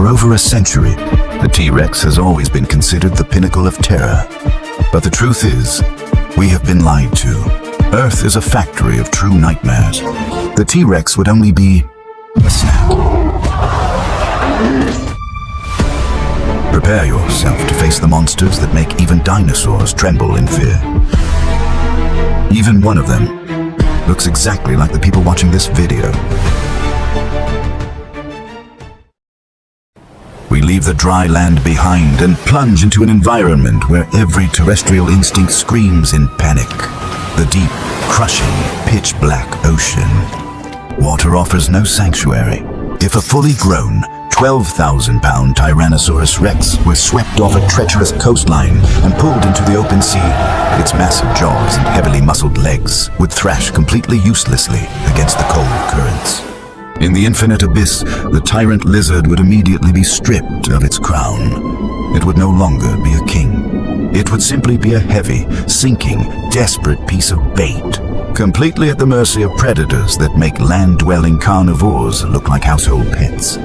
For over a century, the T-Rex has always been considered the pinnacle of terror. But the truth is, we have been lied to. Earth is a factory of true nightmares. The T-Rex would only be a snack. Prepare yourself to face the monsters that make even dinosaurs tremble in fear. Even one of them looks exactly like the people watching this video. We leave the dry land behind and plunge into an environment where every terrestrial instinct screams in panic. The deep, crushing, pitch-black ocean. Water offers no sanctuary. If a fully grown, 12,000-pound Tyrannosaurus Rex was swept off a treacherous coastline and pulled into the open sea, its massive jaws and heavily muscled legs would thrash completely uselessly against the cold currents. In the infinite abyss, the tyrant lizard would immediately be stripped of its crown. It would no longer be a king. It would simply be a heavy, sinking, desperate piece of bait, completely at the mercy of predators that make land-dwelling carnivores look like household pets.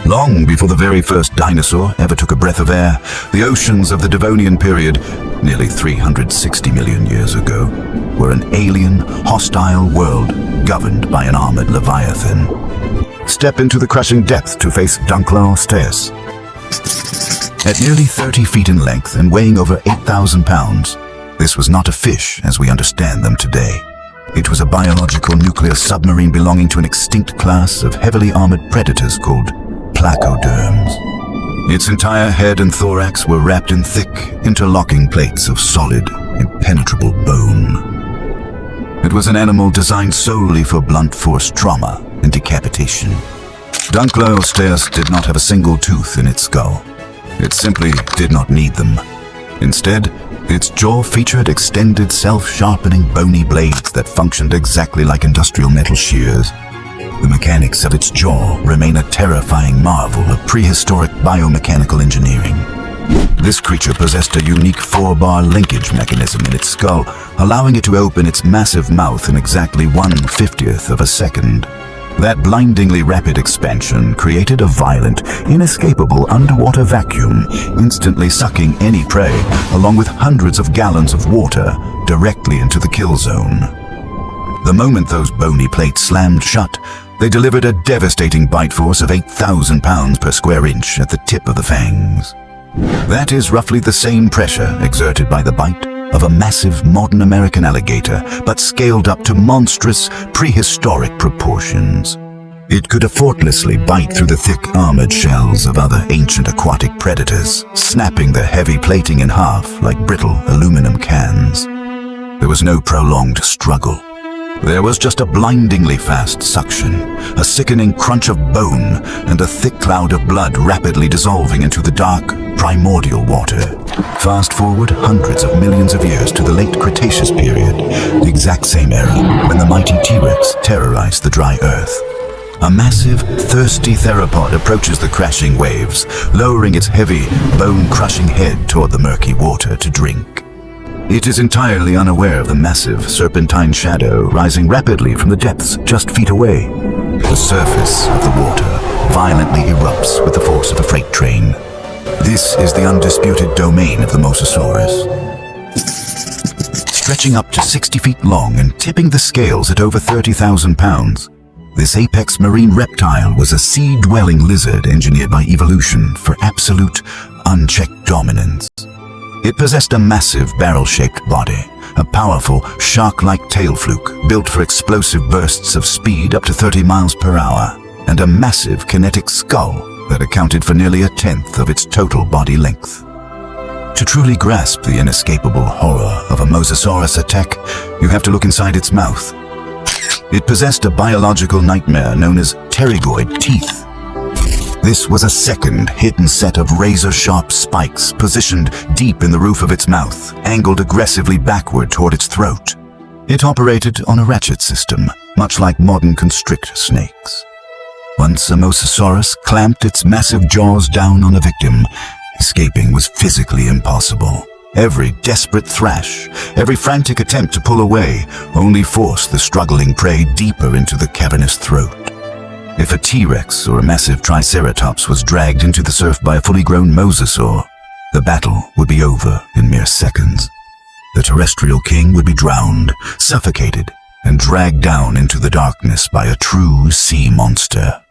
Long before the very first dinosaur ever took a breath of air, the oceans of the Devonian period, nearly 360 million years ago, were an alien, hostile world governed by an armored leviathan. Step into the crushing depth to face Tyrannosaurus. At nearly 30 feet in length and weighing over 8,000 pounds, this was not a fish as we understand them today. It was a biological nuclear submarine belonging to an extinct class of heavily armored predators called placoderms. Its entire head and thorax were wrapped in thick, interlocking plates of solid, impenetrable bone. It was an animal designed solely for blunt force trauma and decapitation. Tyrannosaurus did not have a single tooth in its skull. It simply did not need them. Instead, its jaw featured extended self-sharpening bony blades that functioned exactly like industrial metal shears. The mechanics of its jaw remain a terrifying marvel of prehistoric biomechanical engineering. This creature possessed a unique 4-bar linkage mechanism in its skull, allowing it to open its massive mouth in exactly 1/50th of a second. That blindingly rapid expansion created a violent, inescapable underwater vacuum, instantly sucking any prey, along with hundreds of gallons of water, directly into the kill zone. The moment those bony plates slammed shut, they delivered a devastating bite force of 8,000 pounds per square inch at the tip of the fangs. That is roughly the same pressure exerted by the bite of a massive modern American alligator, but scaled up to monstrous prehistoric proportions. It could effortlessly bite through the thick armored shells of other ancient aquatic predators, snapping their heavy plating in half like brittle aluminum cans. There was no prolonged struggle. There was just a blindingly fast suction, a sickening crunch of bone, and a thick cloud of blood rapidly dissolving into the dark, primordial water. Fast forward hundreds of millions of years to the late Cretaceous period, the exact same era when the mighty T-Rex terrorized the dry earth. A massive, thirsty theropod approaches the crashing waves, lowering its heavy, bone-crushing head toward the murky water to drink. It is entirely unaware of the massive serpentine shadow rising rapidly from the depths just feet away. The surface of the water violently erupts with the force of a freight train. This is the undisputed domain of the Mosasaurus. Stretching up to 60 feet long and tipping the scales at over 30,000 pounds, this apex marine reptile was a sea-dwelling lizard engineered by evolution for absolute, unchecked dominance. It possessed a massive barrel-shaped body, a powerful, shark-like tail fluke built for explosive bursts of speed up to 30 miles per hour, and a massive kinetic skull that accounted for nearly 1/10 of its total body length. To truly grasp the inescapable horror of a Mosasaurus attack, you have to look inside its mouth. It possessed a biological nightmare known as pterygoid teeth. This was a second hidden set of razor-sharp spikes positioned deep in the roof of its mouth, angled aggressively backward toward its throat. It operated on a ratchet system, much like modern constrictor snakes. Once a Mosasaurus clamped its massive jaws down on a victim, escaping was physically impossible. Every desperate thrash, every frantic attempt to pull away, only forced the struggling prey deeper into the cavernous throat. If a T-Rex or a massive Triceratops was dragged into the surf by a fully grown mosasaur, the battle would be over in mere seconds. The terrestrial king would be drowned, suffocated, and dragged down into the darkness by a true sea monster.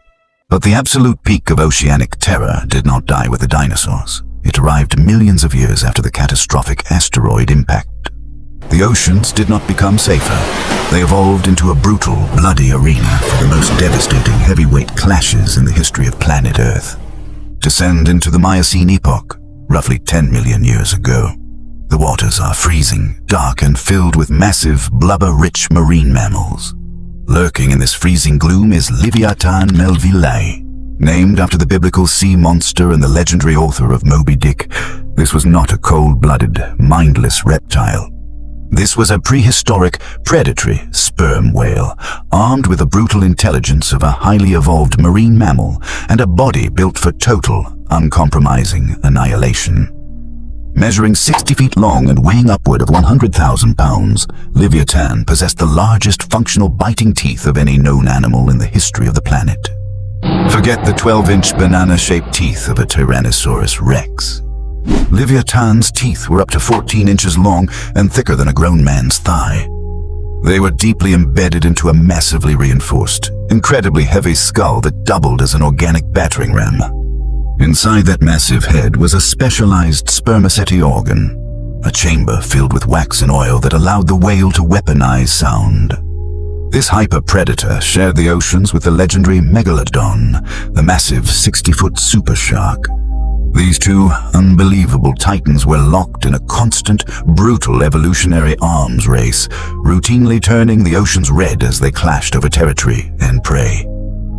But the absolute peak of oceanic terror did not die with the dinosaurs. It arrived millions of years after the catastrophic asteroid impact. The oceans did not become safer. They evolved into a brutal, bloody arena for the most devastating heavyweight clashes in the history of planet Earth. Descend into the Miocene epoch, roughly 10 million years ago. The waters are freezing, dark, and filled with massive, blubber-rich marine mammals. Lurking in this freezing gloom is Leviathan melvillae. Named after the biblical sea monster and the legendary author of Moby Dick, this was not a cold-blooded, mindless reptile. This was a prehistoric, predatory sperm whale, armed with the brutal intelligence of a highly evolved marine mammal and a body built for total, uncompromising annihilation. Measuring 60 feet long and weighing upward of 100,000 pounds, Leviathan possessed the largest functional biting teeth of any known animal in the history of the planet. Forget the 12-inch banana-shaped teeth of a Tyrannosaurus Rex. Leviathan's teeth were up to 14 inches long and thicker than a grown man's thigh. They were deeply embedded into a massively reinforced, incredibly heavy skull that doubled as an organic battering ram. Inside that massive head was a specialized spermaceti organ, a chamber filled with wax and oil that allowed the whale to weaponize sound. This hyper-predator shared the oceans with the legendary megalodon, the massive 60-foot super shark. These two unbelievable titans were locked in a constant, brutal evolutionary arms race, routinely turning the oceans red as they clashed over territory and prey.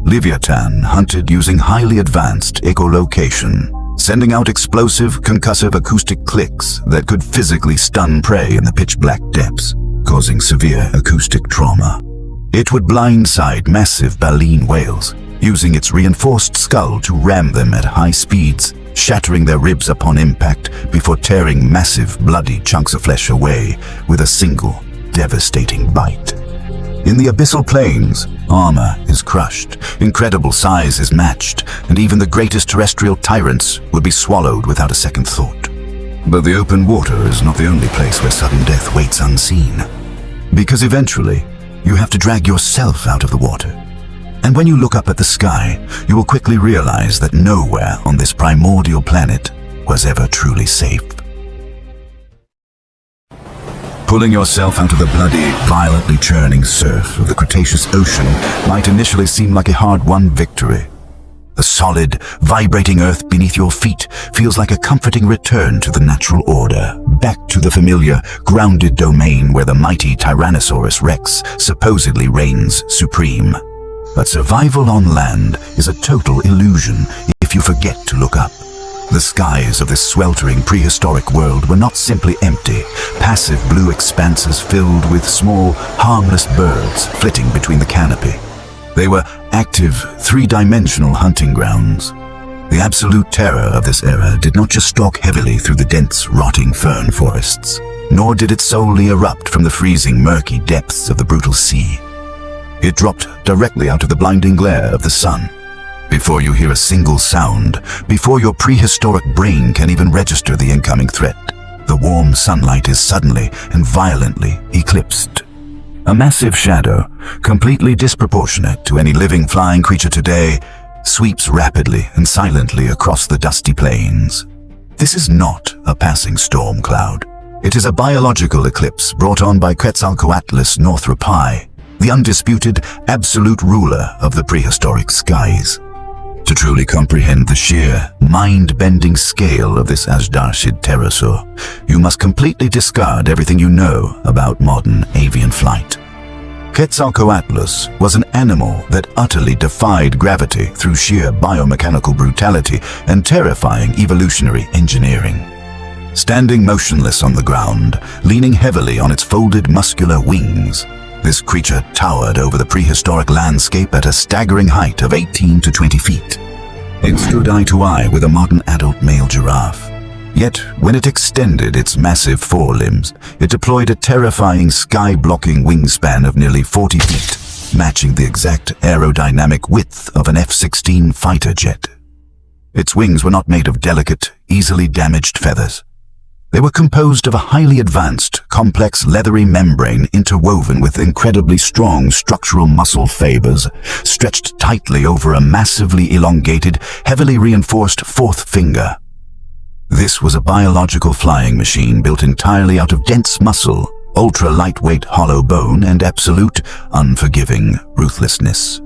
Leviathan hunted using highly advanced echolocation, sending out explosive, concussive acoustic clicks that could physically stun prey in the pitch-black depths, causing severe acoustic trauma. It would blindside massive baleen whales, using its reinforced skull to ram them at high speeds, shattering their ribs upon impact before tearing massive, bloody chunks of flesh away with a single, devastating bite. In the abyssal plains, armor is crushed, incredible size is matched, and even the greatest terrestrial tyrants would be swallowed without a second thought. But the open water is not the only place where sudden death waits unseen. Because eventually, you have to drag yourself out of the water. And when you look up at the sky, you will quickly realize that nowhere on this primordial planet was ever truly safe. Pulling yourself out of the bloody, violently churning surf of the Cretaceous Ocean might initially seem like a hard-won victory. The solid, vibrating earth beneath your feet feels like a comforting return to the natural order, back to the familiar, grounded domain where the mighty Tyrannosaurus Rex supposedly reigns supreme. But survival on land is a total illusion if you forget to look up. The skies of this sweltering prehistoric world were not simply empty, passive blue expanses filled with small, harmless birds flitting between the canopy. They were active, three-dimensional hunting grounds. The absolute terror of this era did not just stalk heavily through the dense, rotting fern forests, nor did it solely erupt from the freezing, murky depths of the brutal sea. It dropped directly out of the blinding glare of the sun. Before you hear a single sound, before your prehistoric brain can even register the incoming threat, the warm sunlight is suddenly and violently eclipsed. A massive shadow, completely disproportionate to any living flying creature today, sweeps rapidly and silently across the dusty plains. This is not a passing storm cloud. It is a biological eclipse brought on by Quetzalcoatlus Northropi, the undisputed, absolute ruler of the prehistoric skies. To truly comprehend the sheer, mind-bending scale of this Azdarchid pterosaur, you must completely discard everything you know about modern avian flight. Quetzalcoatlus was an animal that utterly defied gravity through sheer biomechanical brutality and terrifying evolutionary engineering. Standing motionless on the ground, leaning heavily on its folded muscular wings, this creature towered over the prehistoric landscape at a staggering height of 18 to 20 feet. It stood eye to eye with a modern adult male giraffe. Yet, when it extended its massive forelimbs, it deployed a terrifying sky-blocking wingspan of nearly 40 feet, matching the exact aerodynamic width of an F-16 fighter jet. Its wings were not made of delicate, easily damaged feathers. They were composed of a highly advanced, complex leathery membrane interwoven with incredibly strong structural muscle fibers, stretched tightly over a massively elongated, heavily reinforced fourth finger. This was a biological flying machine built entirely out of dense muscle, ultra-lightweight hollow bone, and absolute, unforgiving ruthlessness.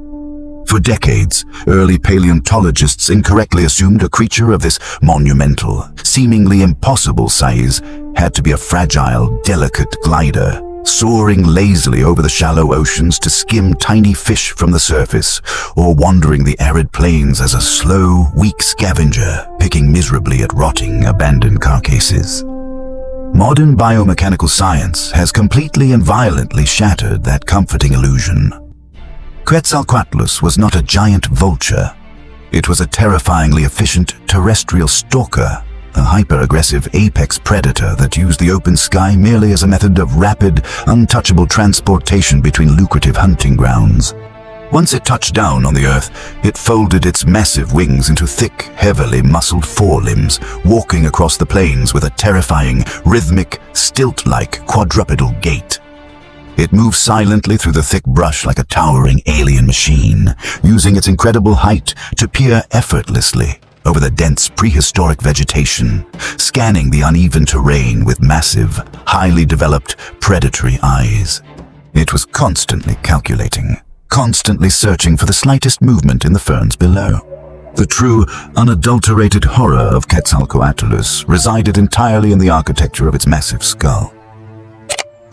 For decades, early paleontologists incorrectly assumed a creature of this monumental, seemingly impossible size had to be a fragile, delicate glider, soaring lazily over the shallow oceans to skim tiny fish from the surface, or wandering the arid plains as a slow, weak scavenger, picking miserably at rotting, abandoned carcasses. Modern biomechanical science has completely and violently shattered that comforting illusion. Quetzalcoatlus was not a giant vulture. It was a terrifyingly efficient terrestrial stalker, a hyper-aggressive apex predator that used the open sky merely as a method of rapid, untouchable transportation between lucrative hunting grounds. Once it touched down on the Earth, it folded its massive wings into thick, heavily muscled forelimbs, walking across the plains with a terrifying, rhythmic, stilt-like quadrupedal gait. It moved silently through the thick brush like a towering alien machine, using its incredible height to peer effortlessly over the dense prehistoric vegetation, scanning the uneven terrain with massive, highly developed, predatory eyes. It was constantly calculating, constantly searching for the slightest movement in the ferns below. The true, unadulterated horror of Quetzalcoatlus resided entirely in the architecture of its massive skull.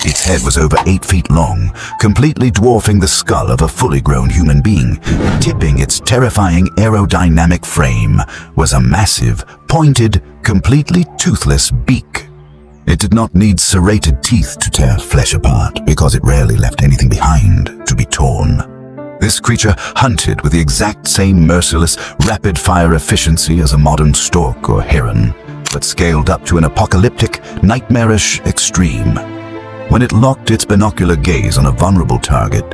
Its head was over 8 feet long, completely dwarfing the skull of a fully grown human being. Tipping its terrifying aerodynamic frame was a massive, pointed, completely toothless beak. It did not need serrated teeth to tear flesh apart, because it rarely left anything behind to be torn. This creature hunted with the exact same merciless, rapid-fire efficiency as a modern stork or heron, but scaled up to an apocalyptic, nightmarish extreme. When it locked its binocular gaze on a vulnerable target,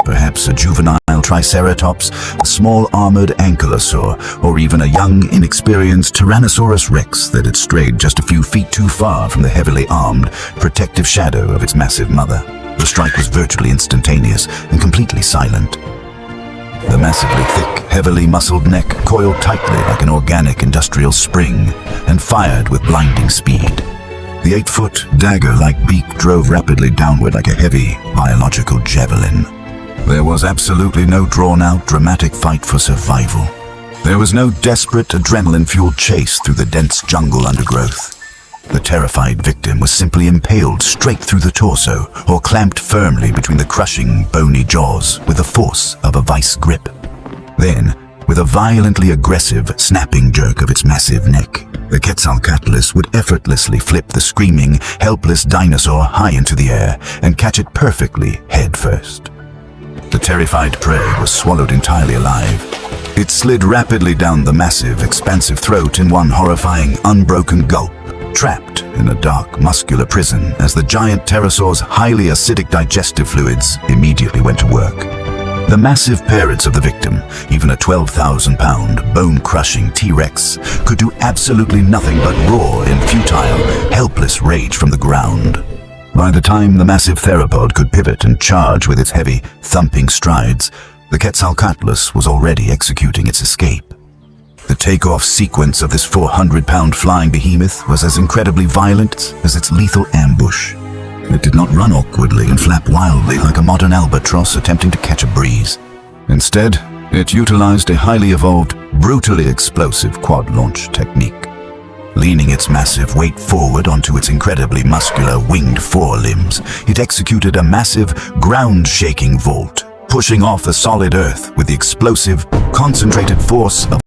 perhaps a juvenile triceratops, a small armored ankylosaur, or even a young, inexperienced Tyrannosaurus Rex that had strayed just a few feet too far from the heavily armed, protective shadow of its massive mother, the strike was virtually instantaneous and completely silent. The massively thick, heavily muscled neck coiled tightly like an organic industrial spring and fired with blinding speed. The 8-foot, dagger-like beak drove rapidly downward like a heavy, biological javelin. There was absolutely no drawn-out, dramatic fight for survival. There was no desperate, adrenaline-fueled chase through the dense jungle undergrowth. The terrified victim was simply impaled straight through the torso or clamped firmly between the crushing, bony jaws with the force of a vice grip. Then, with a violently aggressive, snapping jerk of its massive neck, the Quetzalcoatlus would effortlessly flip the screaming, helpless dinosaur high into the air and catch it perfectly head first. The terrified prey was swallowed entirely alive. It slid rapidly down the massive, expansive throat in one horrifying, unbroken gulp, trapped in a dark, muscular prison as the giant pterosaur's highly acidic digestive fluids immediately went to work. The massive parents of the victim, even a 12,000-pound, bone-crushing T-Rex, could do absolutely nothing but roar in futile, helpless rage from the ground. By the time the massive theropod could pivot and charge with its heavy, thumping strides, the Quetzalcoatlus was already executing its escape. The takeoff sequence of this 400-pound flying behemoth was as incredibly violent as its lethal ambush. It did not run awkwardly and flap wildly like a modern albatross attempting to catch a breeze. Instead, it utilized a highly evolved, brutally explosive quad launch technique. Leaning its massive weight forward onto its incredibly muscular winged forelimbs, it executed a massive, ground-shaking vault, pushing off the solid earth with the explosive, concentrated force of